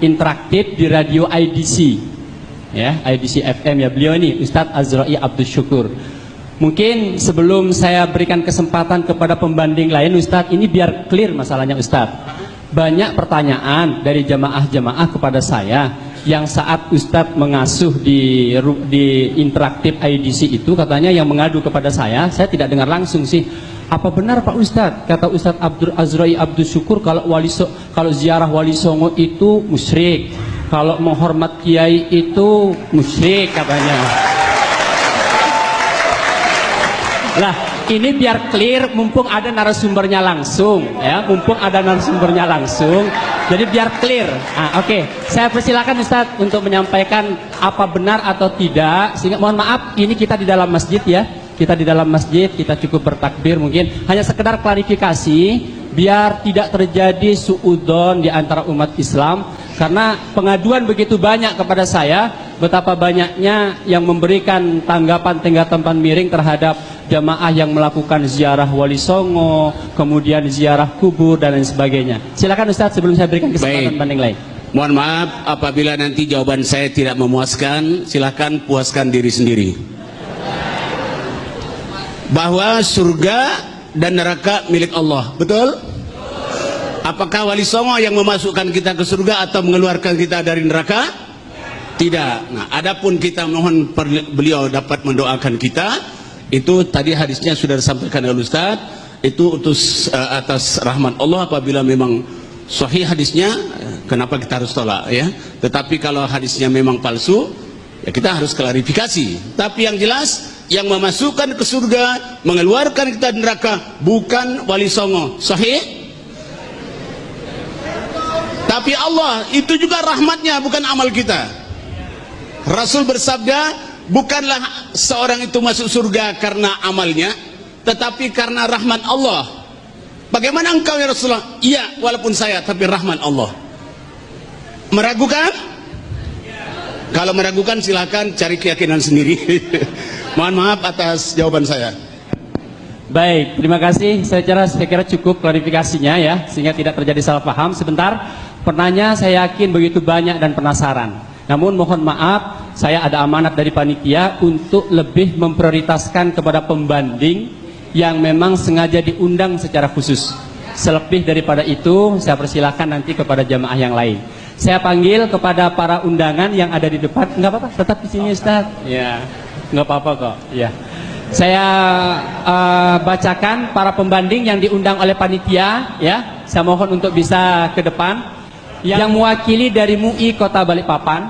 interaktif di radio IDC, ya, IDC FM ya. Beliau ini Ustadz Azra'i Abdus Syukur. Mungkin sebelum saya berikan kesempatan kepada pembanding lain, Ustadz, ini biar clear masalahnya, Ustadz. Banyak pertanyaan dari jamaah-jamaah kepada saya yang saat Ustadz mengasuh di interaktif IDC itu, katanya yang mengadu kepada saya tidak dengar langsung sih. Apa benar Pak Ustadz, kata Ustadz Azra'i Abdus Syukur, kalau ziarah Wali Songo itu musyrik, kalau menghormat kiai itu musyrik katanya. Lah, ini biar clear, mumpung ada narasumbernya langsung, ya, jadi biar clear. Oke. Saya persilakan Ustadz untuk menyampaikan apa benar atau tidak. Sehingga mohon maaf, ini kita di dalam masjid ya, kita cukup bertakbir, mungkin hanya sekedar klarifikasi biar tidak terjadi suudzon di antara umat Islam. Karena pengaduan begitu banyak kepada saya, betapa banyaknya yang memberikan tanggapan miring terhadap jamaah yang melakukan ziarah Wali Songo, kemudian ziarah kubur dan lain sebagainya. Silakan Ustadz sebelum saya berikan kesempatan banding lain. Mohon maaf apabila nanti jawaban saya tidak memuaskan, silakan puaskan diri sendiri. Bahwa surga dan neraka milik Allah, betul? Apakah Wali Songo yang memasukkan kita ke surga atau mengeluarkan kita dari neraka? Tidak. Nah, adapun kita mohon beliau dapat mendoakan kita, itu tadi hadisnya sudah disampaikan oleh Ustaz, itu atas rahmat Allah. Apabila memang sahih hadisnya, kenapa kita harus tolak ya? Tetapi kalau hadisnya memang palsu, ya kita harus klarifikasi. Tapi yang jelas, yang memasukkan ke surga, mengeluarkan kita dari neraka bukan Wali Songo. Sahih? Tapi Allah itu juga rahmatnya, bukan amal kita. Rasul bersabda, bukanlah seorang itu masuk surga karena amalnya, tetapi karena rahmat Allah. Bagaimana engkau ya Rasulullah? Iya, walaupun saya, tapi rahmat Allah. Meragukan? Kalau meragukan silakan cari keyakinan sendiri. Mohon maaf atas jawaban saya. Baik, terima kasih. Saya kira cukup klarifikasinya ya, sehingga tidak terjadi salah paham. Sebentar, penanya saya yakin begitu banyak dan penasaran. Namun mohon maaf, saya ada amanat dari panitia untuk lebih memprioritaskan kepada pembanding yang memang sengaja diundang secara khusus. Selebih daripada itu, saya persilahkan nanti kepada jamaah yang lain. Saya panggil kepada para undangan yang ada di depan. Enggak apa-apa, tetap di sini Ustaz. Ya, enggak apa-apa kok. Ya. Saya bacakan para pembanding yang diundang oleh panitia ya. Saya mohon untuk bisa ke depan. Yang mewakili dari MUI Kota Balikpapan,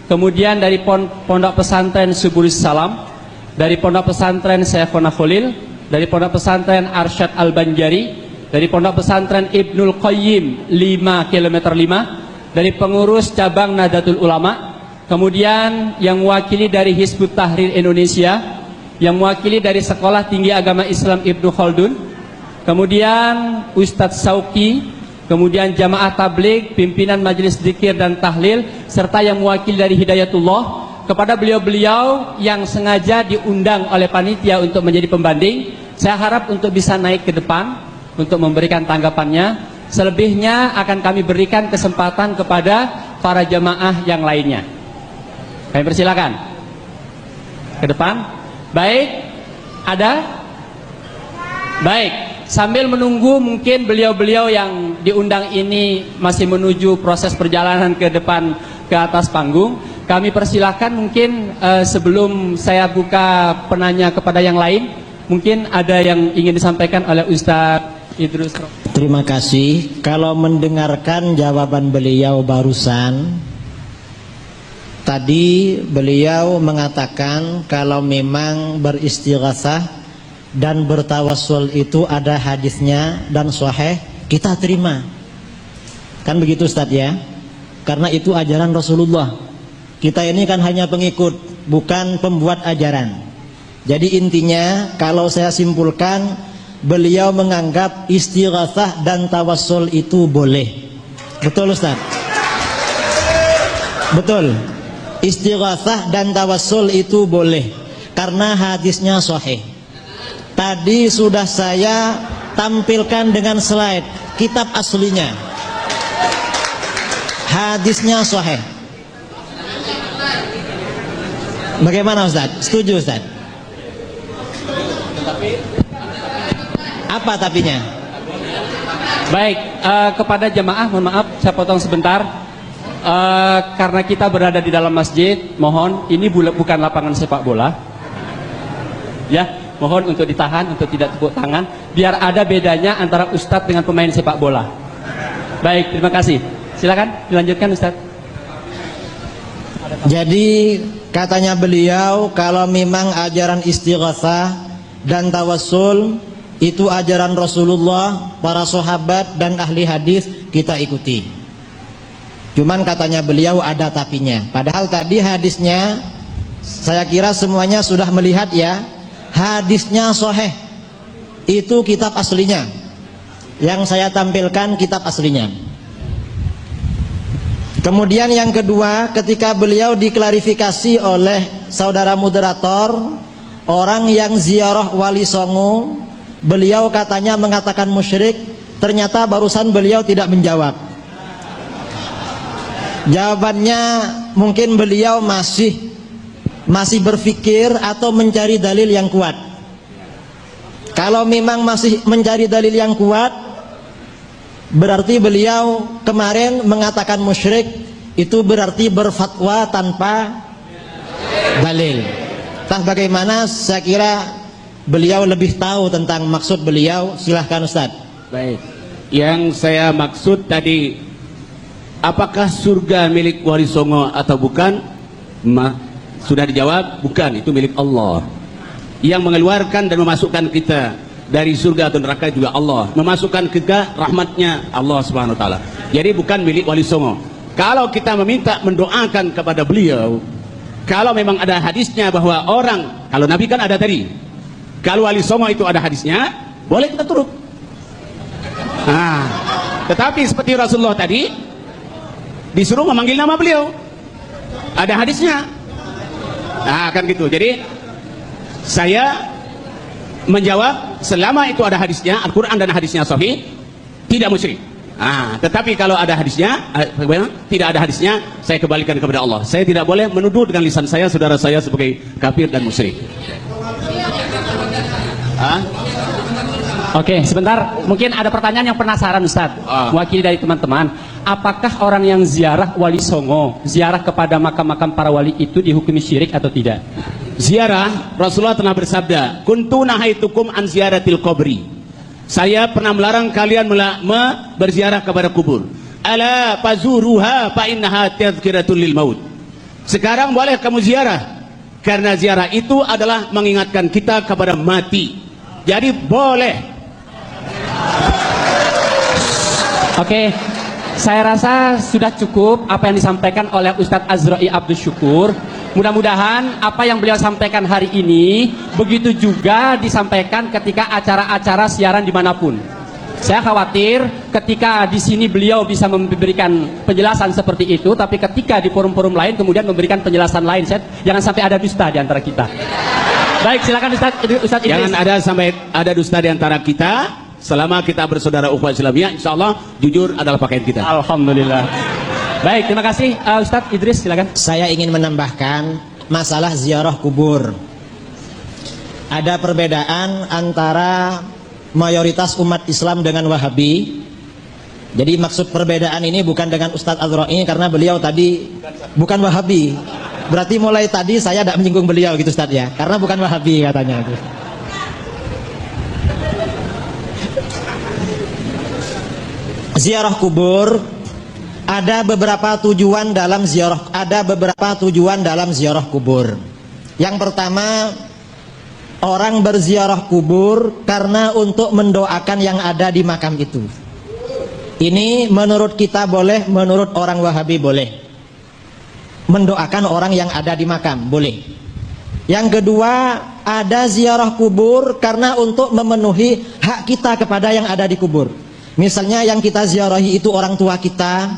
kemudian dari Pondok Pesantren Subulis Salam, dari Pondok Pesantren Syekhona Khalil, dari Pondok Pesantren Arsyad Al-Banjari, dari Pondok Pesantren Ibnul Qayyim 5 km 5, dari pengurus cabang Nahdlatul Ulama, kemudian yang mewakili dari Hizbut Tahrir Indonesia, yang mewakili dari Sekolah Tinggi Agama Islam Ibnu Khaldun, kemudian Ustadz Sauki, kemudian jamaah tabligh, pimpinan majelis dzikir dan tahlil, serta yang mewakili dari Hidayatullah. Kepada beliau-beliau yang sengaja diundang oleh panitia untuk menjadi pembanding, saya harap untuk bisa naik ke depan untuk memberikan tanggapannya. Selebihnya akan kami berikan kesempatan kepada para jamaah yang lainnya. Kami persilakan ke depan. Baik, ada? Baik. Sambil menunggu mungkin beliau-beliau yang diundang ini masih menuju proses perjalanan ke depan ke atas panggung, kami persilahkan mungkin sebelum saya buka penanya kepada yang lain, mungkin ada yang ingin disampaikan oleh Ustadz Idrus. Terima kasih. Kalau mendengarkan jawaban beliau barusan, tadi beliau mengatakan kalau memang beristighatsah dan bertawassul itu ada hadisnya dan sahih, kita terima. Kan begitu Ustadz ya? Karena itu ajaran Rasulullah. Kita ini kan hanya pengikut, bukan pembuat ajaran. Jadi intinya kalau saya simpulkan, beliau menganggap istighatsah dan tawassul itu boleh. Betul Ustadz? Betul. Istighatsah dan tawassul itu boleh karena hadisnya sahih. Tadi sudah saya tampilkan dengan slide kitab aslinya. hadisnya sahih. Bagaimana Ustaz? Setuju Ustaz? Apa tapinya? Baik, kepada jamaah, mohon maaf, saya potong sebentar. Karena kita berada di dalam masjid, mohon, ini bukan lapangan sepak bola. Ya, mohon untuk ditahan, untuk tidak tepuk tangan, biar ada bedanya antara ustadz dengan pemain sepak bola. Baik, terima kasih. Silakan dilanjutkan Ustadz. Jadi katanya beliau, kalau memang ajaran istighatsah dan tawassul itu ajaran Rasulullah, para sahabat dan ahli hadis, kita ikuti. Cuman katanya beliau ada tapinya. Padahal tadi hadisnya saya kira semuanya sudah melihat ya. Hadisnya sahih. Itu kitab aslinya. Yang saya tampilkan kitab aslinya. Kemudian yang kedua, ketika beliau diklarifikasi oleh saudara moderator, orang yang ziarah Wali Songo, beliau katanya mengatakan musyrik. Ternyata barusan beliau tidak menjawab. Jawabannya mungkin beliau masih berpikir atau mencari dalil yang kuat. Kalau memang masih mencari dalil yang kuat, berarti beliau kemarin mengatakan musyrik, itu berarti berfatwa tanpa dalil. Entah bagaimana, saya kira beliau lebih tahu tentang maksud beliau. Silahkan Ustaz. Baik, yang saya maksud tadi, apakah surga milik Wali Songo atau bukan? Sudah dijawab, bukan, itu milik Allah. Yang mengeluarkan dan memasukkan kita dari surga atau neraka juga Allah, memasukkan kita rahmatnya Allah Subhanahu wa taala. Jadi bukan milik Wali Songo. Kalau kita meminta, mendoakan kepada beliau, kalau memang ada hadisnya bahwa orang, kalau Nabi kan ada tadi, kalau Wali Songo itu ada hadisnya, boleh kita turut. Nah, tetapi seperti Rasulullah tadi disuruh memanggil nama beliau, ada hadisnya. Nah, kan gitu. Jadi saya menjawab, selama itu ada hadisnya, Al-Quran dan hadisnya sahih, tidak musyrik. Nah, tetapi kalau ada hadisnya, tidak ada hadisnya, saya kembalikan kepada Allah. Saya tidak boleh menuduh dengan lisan saya saudara saya sebagai kafir dan musyrik. Oke, sebentar. Mungkin ada pertanyaan yang penasaran Ustaz, wakili dari teman-teman. Apakah orang yang ziarah Wali Songo, ziarah kepada makam-makam para wali itu dihukumi syirik atau tidak? Ziarah, Rasulullah telah bersabda, kuntu nahaitukum an ziyaratil qabri. Saya pernah melarang kalian berziarah kepada kubur. Ala fazuruha fa innaha tadhkiratul lil maut. Sekarang boleh kamu ziarah, karena ziarah itu adalah mengingatkan kita kepada mati. Jadi boleh. Oke, saya rasa sudah cukup apa yang disampaikan oleh Ustadz Azra'i Abdul Syukur. Mudah-mudahan apa yang beliau sampaikan hari ini begitu juga disampaikan ketika acara-acara siaran dimanapun. Saya khawatir ketika di sini beliau bisa memberikan penjelasan seperti itu, tapi ketika di forum-forum lain kemudian memberikan penjelasan lain, jangan sampai ada dusta di antara kita. Baik, silakan Ustadz Idris. Jangan ada sampai ada dusta di antara kita. Selama kita bersaudara ukhuwah Islamiyah, insya Allah jujur adalah pakaian kita. Alhamdulillah. Baik, terima kasih Ustadz Idris, silakan. Saya ingin menambahkan masalah ziarah kubur. Ada perbedaan antara mayoritas umat Islam dengan Wahabi. Jadi maksud perbedaan ini bukan dengan Ustadz Azra'i, karena beliau tadi bukan Wahabi. Berarti mulai tadi saya tidak menyinggung beliau gitu Ustadz ya, karena bukan Wahabi katanya. Ziarah kubur ada beberapa tujuan dalam ziarah kubur. Yang pertama, orang berziarah kubur karena untuk mendoakan yang ada di makam itu. Ini menurut kita boleh, menurut orang Wahabi boleh. Mendoakan orang yang ada di makam boleh. Yang kedua, ada ziarah kubur karena untuk memenuhi hak kita kepada yang ada di kubur. Misalnya yang kita ziarahi itu orang tua kita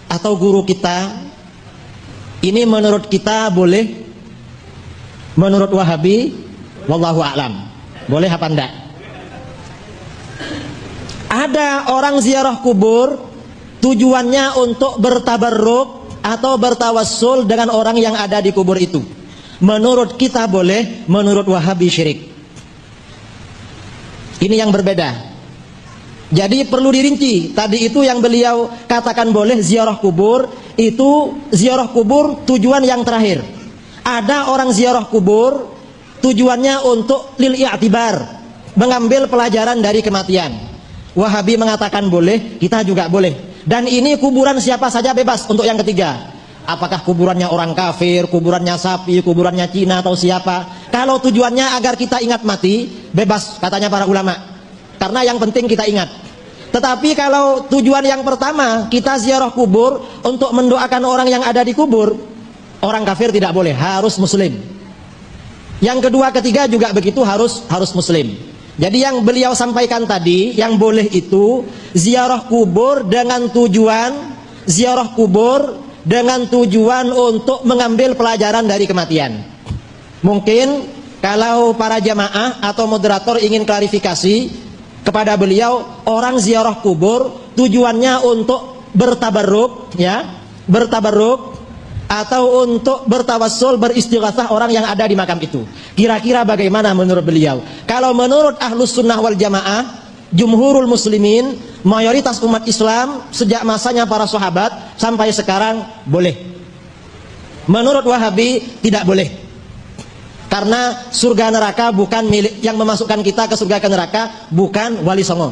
atau guru kita. Ini menurut kita boleh. Menurut Wahabi, wallahu a'lam, boleh apa enggak? Ada orang ziarah kubur tujuannya untuk bertabarruk atau bertawassul dengan orang yang ada di kubur itu. Menurut kita boleh, menurut Wahabi syirik. Ini yang berbeda. Jadi perlu dirinci. Tadi itu yang beliau katakan boleh ziarah kubur, itu ziarah kubur tujuan yang terakhir. Ada orang ziarah kubur tujuannya untuk lil i'tibar, mengambil pelajaran dari kematian. Wahabi mengatakan boleh, kita juga boleh. Dan ini kuburan siapa saja bebas. Untuk yang ketiga, apakah kuburannya orang kafir, kuburannya sapi, kuburannya Cina atau siapa. Kalau tujuannya agar kita ingat mati, bebas katanya para ulama. Karena yang penting kita ingat. Tetapi kalau tujuan yang pertama, kita ziarah kubur untuk mendoakan orang yang ada di kubur, orang kafir tidak boleh, harus muslim. Yang kedua, ketiga juga begitu, harus muslim. Jadi yang beliau sampaikan tadi, yang boleh itu ziarah kubur dengan tujuan untuk mengambil pelajaran dari kematian. Mungkin kalau para jamaah atau moderator ingin klarifikasi kepada beliau, orang ziarah kubur tujuannya untuk bertabarruk, ya, bertabarruk atau untuk bertawassul, beristighatsah orang yang ada di makam itu. Kira-kira bagaimana menurut beliau? Kalau menurut Ahlus Sunnah wal Jamaah, jumhurul muslimin, mayoritas umat Islam sejak masanya para sahabat sampai sekarang boleh. Menurut Wahabi tidak boleh. Karena surga neraka bukan milik, yang memasukkan kita ke surga ke neraka bukan Wali Songo.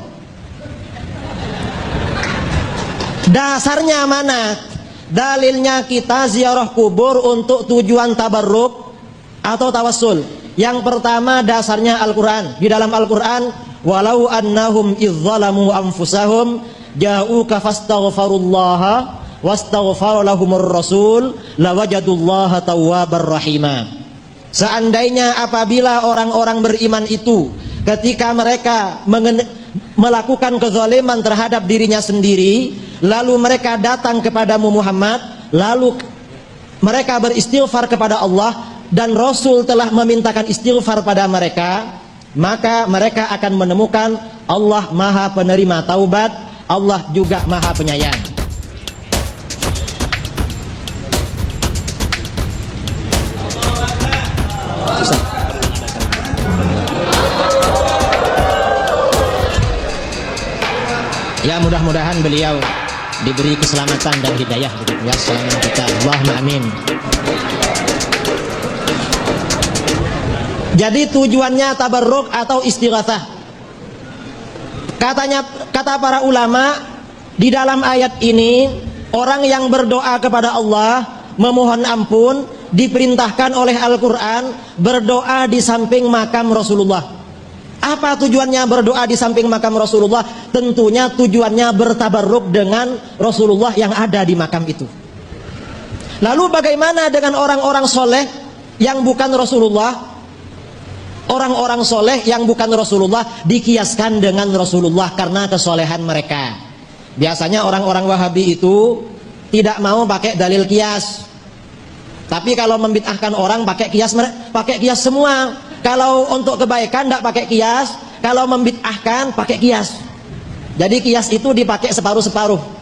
Dasarnya mana? Dalilnya kita ziarah kubur untuk tujuan tabarruk atau tawassul. Yang pertama dasarnya Al-Quran. Di dalam Al-Quran, walau annahum idzalamu anfusahum ja'uka fastaghfarullaha wastaghfara lahumur rasul lawajadullaha tawwabar rahima. Seandainya apabila orang-orang beriman itu ketika mereka melakukan kezaliman terhadap dirinya sendiri, lalu mereka datang kepadamu Muhammad, lalu mereka beristighfar kepada Allah dan Rasul telah memintakan istighfar pada mereka, maka mereka akan menemukan Allah Maha Penerima Taubat, Allah juga Maha Penyayang. Ya, mudah-mudahan beliau diberi keselamatan dan hidayah begitu ya, selama kita. Allahumma amin. Jadi tujuannya tabarruk atau istighatsah. Kata para ulama di dalam ayat ini, orang yang berdoa kepada Allah memohon ampun diperintahkan oleh Al-Quran berdoa di samping makam Rasulullah. Apa tujuannya berdoa di samping makam Rasulullah? Tentunya tujuannya bertabarruk dengan Rasulullah yang ada di makam itu. Lalu bagaimana dengan orang-orang soleh yang bukan Rasulullah? Orang-orang soleh yang bukan Rasulullah dikiaskan dengan Rasulullah karena kesolehan mereka. Biasanya orang-orang Wahabi itu tidak mau pakai dalil kias. Tapi kalau membid'ahkan orang pakai kias semua. Kalau untuk kebaikan tidak pakai kias, kalau membid'ahkan pakai kias. Jadi kias itu dipakai separuh-separuh.